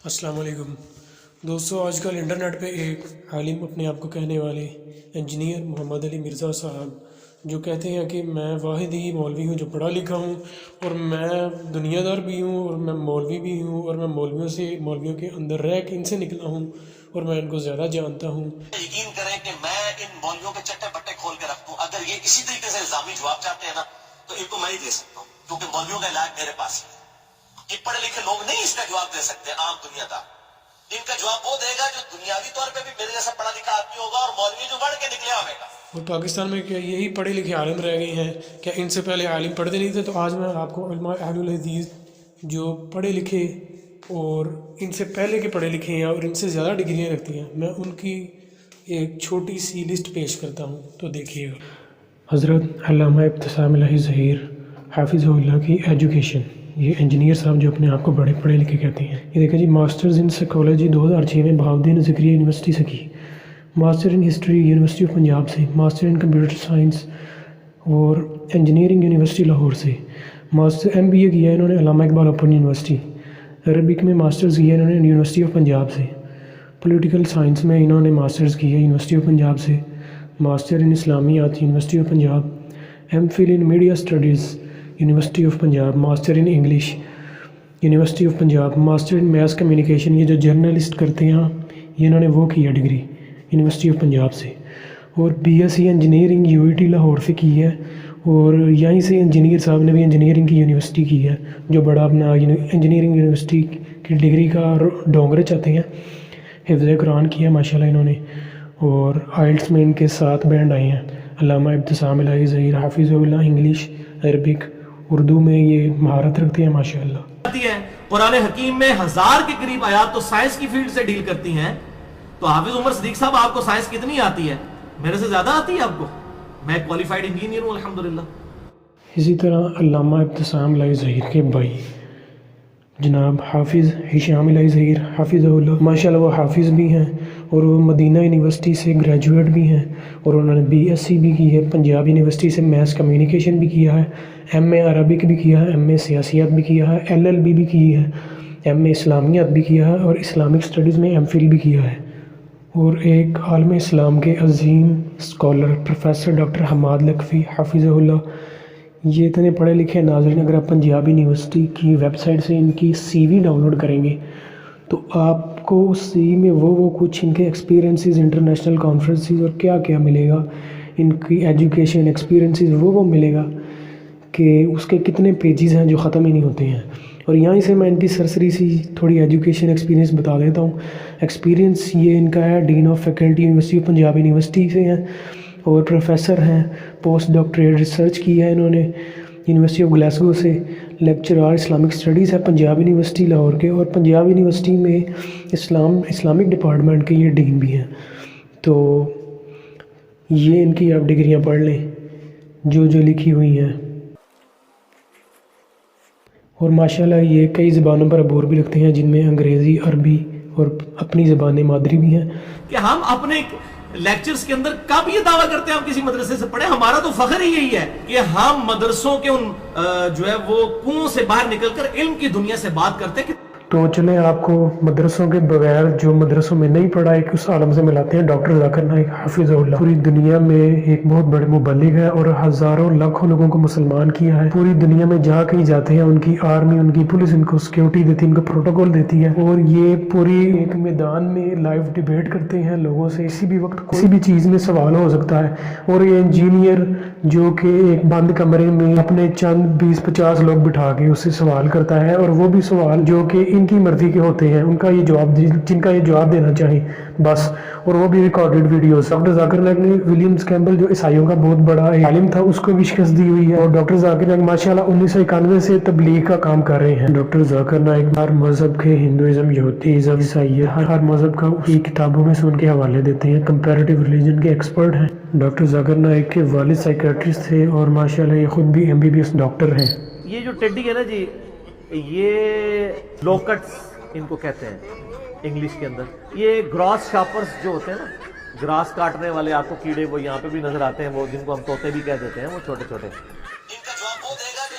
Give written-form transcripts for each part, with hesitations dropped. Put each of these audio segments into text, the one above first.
السلام علیکم دوستو، آج کل انٹرنیٹ پہ ایک عالم اپنے آپ کو کہنے والے انجینئر محمد علی مرزا صاحب جو کہتے ہیں کہ میں واحد ہی مولوی ہوں جو پڑھا لکھا ہوں، اور میں دنیا دار بھی ہوں، اور میں مولوی بھی ہوں، اور میں مولویوں کے اندر رہ کے ان سے نکلا ہوں، اور میں ان کو زیادہ جانتا ہوں۔ یقین کریں کہ میں ان مولویوں کے چٹے پٹے کھول کے رکھ دوں، اگر یہ اسی طریقے سے الزامی جواب چاہتے ہیں نا تو ان کو میں ہی دے سکتا ہوں، کیونکہ مولویوں کا علاج میرے پاس ہے۔ یہ پڑھے لکھے لوگ نہیں اس کا جواب دے سکتے، عام دنیا دار۔ ان کا جواب وہ دے گا جو دنیاوی طور پہ بھی میرے جیسا پڑھا لکھا آدمی ہوگا، اور مولوی جو بڑھ کے نکلے ہوئے گا۔ اور پاکستان میں کیا یہی پڑھے لکھے عالم رہ گئے ہیں؟ کیا ان سے پہلے عالم پڑھتے نہیں تھے؟ تو آج میں آپ کو علماء اہل الحدیث جو پڑھے لکھے اور ان سے پہلے کے پڑھے لکھے ہیں اور ان سے زیادہ ڈگریاں رکھتی ہیں، میں ان کی ایک چھوٹی سی لسٹ پیش کرتا ہوں، تو دیکھیے گا۔ حضرت علامہ ابتسام الہی ظہیر حافظ اللہ کی ایجوکیشن، یہ انجینئر صاحب جو اپنے آپ کو بڑے پڑھے لکھے کہتے ہیں۔ یہ دیکھیں جی، ماسٹرز ان سائیکالوجی 2006 میں بہاؤالدین ذکریہ یونیورسٹی سے کی، master in history university of Punjab سے، ماسٹر ان کمپیوٹر سائنس اور انجینئرنگ یونیورسٹی لاہور سے، ماسٹر MBA کیا ہے انہوں نے علامہ اقبال اوپن یونیورسٹی، عربک میں ماسٹرز کیا ہے انہوں نے یونیورسٹی آف پنجاب سے، پولیٹیکل سائنس میں انہوں نے ماسٹرز کی ہے یونیورسٹی آف پنجاب سے، ماسٹر ان اسلامیات university of Punjab, MPhil in media studies university of Punjab, master in English university of Punjab, master in mass communication, یہ جو جرنلسٹ کرتے ہیں یہ انہوں نے وہ کیا ڈگری یونیورسٹی آف پنجاب سے، اور BSc انجینئرنگ UET لاہور سے کی ہے، اور یہیں سے انجینئر صاحب نے بھی انجینئرنگ کی یونیورسٹی کی ہے، جو بڑا اپنا انجینئرنگ یونیورسٹی کی ڈگری کا ڈونگرے چاہتے ہیں۔ حفظ قرآن کیا ہے ماشاءاللہ انہوں نے، اور آئلٹس میں ان کے 7 بینڈ آئے ہیں۔ علامہ ابتسام الہی ظہیر حافظ اللہ انگلش، عربک، اردو میں یہ مہارت رکھتے ہیں ماشاءاللہ۔ قرآن حکیم میں 1000 کے قریب آیات تو سائنس کی فیلڈ سے ڈیل کرتی ہیں، تو حافظ عمر صدیق صاحب آپ کو سائنس کتنی آتی ہے؟ میرے سے زیادہ آتی ہے آپ کو۔ میں کوالیفائڈ انجینئر ہوں الحمدللہ۔ اسی طرح علامہ ابتسام الہی ظہیر کے بھائی جناب حافظ ہشام الہی ظہیر حافظ اللہ، ماشاءاللہ وہ حافظ بھی ہیں، اور وہ مدینہ یونیورسٹی سے گریجویٹ بھی ہیں، اور انہوں نے BSc بھی کی ہے، پنجاب یونیورسٹی سے میس کمیونیکیشن بھی کیا ہے، MA عربک بھی کیا ہے، MA سیاسیات بھی کیا ہے، LLB بھی کی ہے، MA اسلامیات بھی کیا ہے، اور اسلامک اسٹڈیز میں MPhil بھی کیا ہے، اور ایک عالم اسلام کے عظیم scholar professor doctor Hammad Lakhvi حافظ اللہ۔ یہ اتنے پڑھے لکھے ناظرین، اگر آپ پنجاب یونیورسٹی کی ویب سائٹ سے ان کی CV ڈاؤن لوڈ کریں گے تو آپ کو اس CV میں وہ کچھ ان کے ایکسپیرینسز، انٹرنیشنل کانفرنسز اور کیا کیا ملے گا، ان کی ایجوکیشن ایکسپیرینسز وہ ملے گا کہ اس کے کتنے پیجز ہیں جو ختم ہی نہیں ہوتے ہیں۔ اور یہیں سے میں ان کی سرسری سی تھوڑی ایجوکیشن ایکسپیرینس بتا دیتا ہوں۔ ایکسپیرینس یہ ان کا ہے، dean of faculty university of Punjab university سے ہیں، اور پروفیسر ہیں، پوسٹ ڈاکٹریٹ ریسرچ کی ہے انہوں نے یونیورسٹی آف گلاسگو سے، لیکچرار اسلامک اسٹڈیز ہے پنجاب یونیورسٹی لاہور کے، اور پنجاب یونیورسٹی میں اسلامک ڈپارٹمنٹ کے یہ ڈین بھی ہیں۔ تو یہ ان کی آپ ڈگریاں پڑھ لیں جو لکھی ہوئی ہیں، اور ماشاءاللہ یہ کئی زبانوں پر عبور بھی رکھتے ہیں، جن میں انگریزی، عربی اور اپنی زبان مادری بھی ہیں۔ کہ ہم اپنے لیکچرز کے اندر کب یہ دعویٰ کرتے ہیں ہم کسی مدرسے سے پڑھیں؟ ہمارا تو فخر ہی یہی ہے کہ ہم مدرسوں کے ان جو ہے وہ کنویں سے باہر نکل کر علم کی دنیا سے بات کرتے ہیں۔ تو چلیں آپ کو مدرسوں کے بغیر جو مدرسوں میں نہیں پڑھا ایک اس عالم سے ملاتے ہیں، ڈاکٹر ذاکر نائک حافظ اللہ۔ پوری دنیا میں ایک بہت بڑے مبلغ ہے، اور ہزاروں لاکھوں لوگوں کو مسلمان کیا ہے۔ پوری دنیا میں جہاں کہیں جاتے ہیں ان کی آرمی، ان کی پولیس ان کو سیکیورٹی دیتی ہے، ان کو پروٹوکول دیتی ہے، اور یہ پوری ایک میدان میں لائیو ڈیبیٹ کرتے ہیں لوگوں سے، کسی بھی وقت کسی بھی چیز میں سوال ہو سکتا ہے۔ اور یہ انجینئر جو کہ ایک بند کمرے میں اپنے چند 20-50 لوگ بٹھا کے اس سے سوال کرتا ہے، اور وہ بھی سوال جو کہ ان کی مرضی کے ہوتے ہیں، ان کا یہ جواب جن کا یہ جواب دینا چاہیں بس، اور وہ بھی recorded videos. Doctor Zakir Naik نے ولیمز کیمبل جو عیسائیوں کا بہت بڑا عالم تھا اس کو بھی شکست دی ہوئی ہے، اور ڈاکٹر ذاکر نائک ماشاءاللہ 1991 سے تبلیغ کا کام کر رہے ہیں۔ ڈاکٹر ذاکر نائک ہر مذہب کے، ہندوازم، یہودیزم، عیسائیت، ہر مذہب کا کی کتابوں میں سے ان کے حوالے دیتے ہیں، کمپیریٹیو ریلیجن کے ایکسپرٹ ہیں۔ ڈاکٹر ذاکر نائک کے والد سائیکیٹرسٹ تھے، اور ماشاءاللہ یہ خود بھی MBBS ڈاکٹر ہیں۔ یہ جو ٹیڈی ہے نا جی، یہ لوکٹس ان کو کہتے ہیں انگلش کے اندر۔ یہ گراس شاپرز جو ہوتے ہیں نا، گراس کاٹنے والے، آپ کو کیڑے وہ یہاں پہ بھی نظر آتے ہیں، وہ جن کو ہم طوطے بھی کہہ دیتے ہیں، وہ چھوٹے چھوٹے۔ ان کا جواب وہ دے گا جو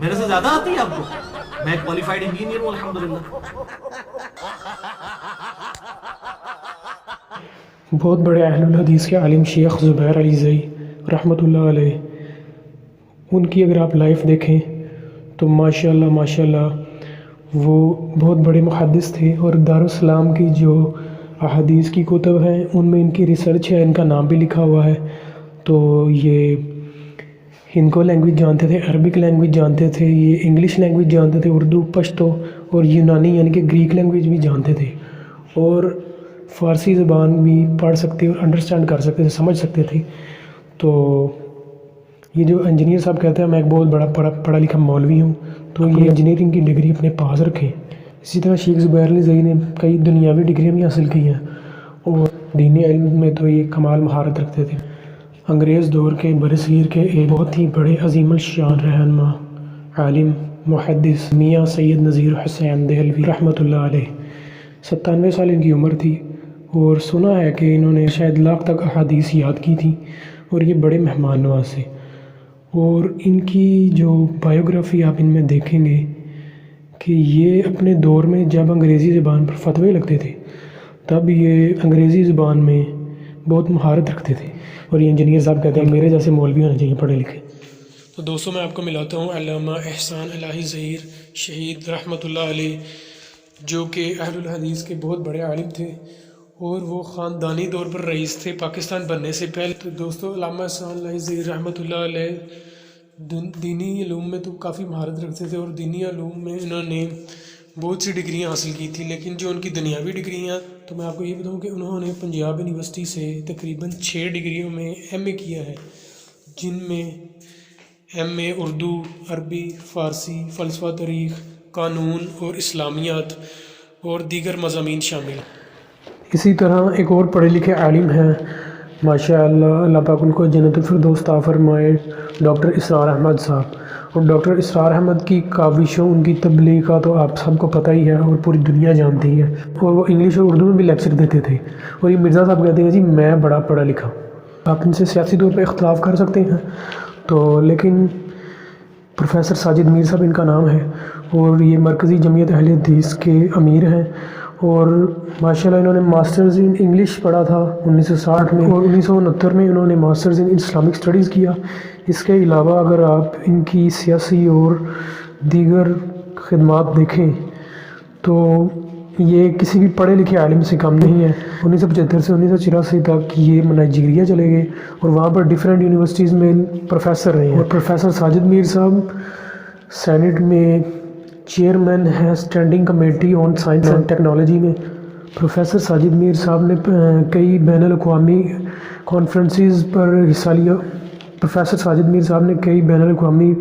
میرے سے زیادہ آتی ہے آپ کو. میں کوالیفائڈ انجینئر ہوں الحمدللہ. بہت بڑے اہل الحدیث کے عالم شیخ زبیر علی زئی رحمۃ اللہ علیہ، ان کی اگر آپ لائف دیکھیں تو ماشاءاللہ وہ بہت بڑے محدث تھے، اور دارالسلام کی جو احادیث کی کتب ہیں ان میں ان کی ریسرچ ہے، ان کا نام بھی لکھا ہوا ہے. تو یہ ہندکو لینگویج جانتے تھے، عربک لینگویج جانتے تھے، یہ انگلش لینگویج جانتے تھے، اردو، پشتو اور یونانی یعنی کہ گریک لینگویج بھی جانتے تھے، اور فارسی زبان بھی پڑھ سکتے اور انڈرسٹینڈ کر سکتے تھے، سمجھ سکتے تھے. تو یہ جو انجینئر صاحب کہتے ہیں میں ایک بہت بڑا پڑھا لکھا مولوی ہوں، تو یہ انجینئرنگ کی ڈگری اپنے پاس رکھیں. اسی طرح شیخ زبیر علی زئی نے کئی دنیاوی ڈگریاں بھی حاصل کی ہیں، اور دینی علم میں تو یہ کمال مہارت رکھتے تھے. انگریز دور کے برصغیر کے ایک بہت ہی بڑے عظیم الشان رہنما، عالم، محدث میاں سید نذیر حسین دہلوی رحمۃ اللہ علیہ، 97 سال ان کی عمر تھی، اور سنا ہے کہ انہوں نے شاید لاکھ تک احادیث یاد کی تھی، اور یہ بڑے مہمان نواز تھے. اور ان کی جو بایوگرافی آپ ان میں دیکھیں گے کہ یہ اپنے دور میں جب انگریزی زبان پر فتوے لگتے تھے تب یہ انگریزی زبان میں بہت مہارت رکھتے تھے. اور یہ انجینئر صاحب کہتے ہیں میرے جیسے مولوی ہونے چاہیے پڑھے لکھے. تو دوستوں میں آپ کو ملاتا ہوں علامہ احسان الہی ظہیر شہید رحمۃ اللہ علیہ، جو کہ اہل الحدیث کے بہت بڑے عالم تھے، اور وہ خاندانی طور پر رئیس تھے پاکستان بننے سے پہلے. تو دوستوں علامہ احسان الہی ظہیر رحمۃ اللہ علیہ دینی علوم میں تو کافی مہارت رکھتے تھے، اور دینی علوم میں انہوں نے بہت سی ڈگریاں حاصل کی تھی. لیکن جو ان کی دنیاوی ڈگریاں، تو میں آپ کو یہ بتاؤں کہ انہوں نے پنجاب یونیورسٹی سے تقریباً 6 ڈگریوں میں ایم اے کیا ہے، جن میں ایم اے اردو، عربی، فارسی، فلسفہ، تاریخ، قانون اور اسلامیات اور دیگر مضامین شامل ہیں. اسی طرح ایک اور پڑھے لکھے عالم ہیں ماشاء اللہ، اللہ پاک ان کو جنت الفردوس عطا فرمائے، ڈاکٹر اسرار احمد صاحب. اور ڈاکٹر اسرار احمد کی کاوشوں، ان کی تبلیغ کا تو آپ سب کو پتہ ہی ہے اور پوری دنیا جانتی ہے، اور وہ انگلش اور اردو میں بھی لیکچر دیتے تھے. اور یہ مرزا صاحب کہتے ہیں جی میں بڑا پڑھا لکھا. آپ ان سے سیاسی طور پہ اختلاف کر سکتے ہیں تو، لیکن پروفیسر ساجد میر صاحب ان کا نام ہے، اور یہ مرکزی جمعیت اہل حدیث کے امیر ہیں. اور ماشاءاللہ انہوں نے ماسٹرز ان انگلش پڑھا تھا 1960 میں، اور 1969 میں انہوں نے ماسٹرز ان اسلامک اسٹڈیز کیا. اس کے علاوہ اگر آپ ان کی سیاسی اور دیگر خدمات دیکھیں تو یہ کسی بھی پڑھے لکھے عالم سے کم نہیں ہے. 1975 سے 1984 تک یہ نائجیریا چلے گئے، اور وہاں پر ڈیفرنٹ یونیورسٹیز میں پروفیسر رہے ہیں. اور پروفیسر ساجد میر صاحب سینٹ میں چیئرمین ہے standing committee on science and technology میں. پروفیسر ساجد میر صاحب نے کئی بین الاقوامی کانفرنسز پر حصہ لیا. پروفیسر ساجد میر صاحب نے کئی بین الاقوامی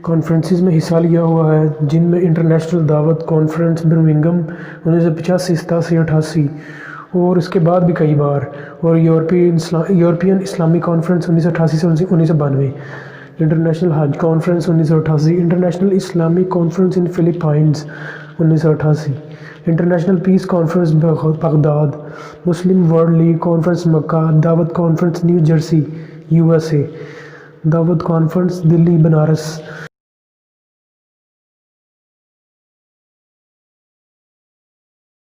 کانفرنسز میں حصہ لیا ہوا ہے، جن میں انٹرنیشنل دعوت کانفرنس برمنگھم 1985، 87، 88، اور اس کے بعد بھی کئی بار، اور یورپین اسلامی کانفرنس 1988 سے 1992، international Hajj conference 1988، international Islamic conference in Philippines 1988، international peace conference Baghdad, Muslim world league conference مکہ، دعوت کانفرنس نیو جرسی USA، دعوت کانفرنس دلی بنارس،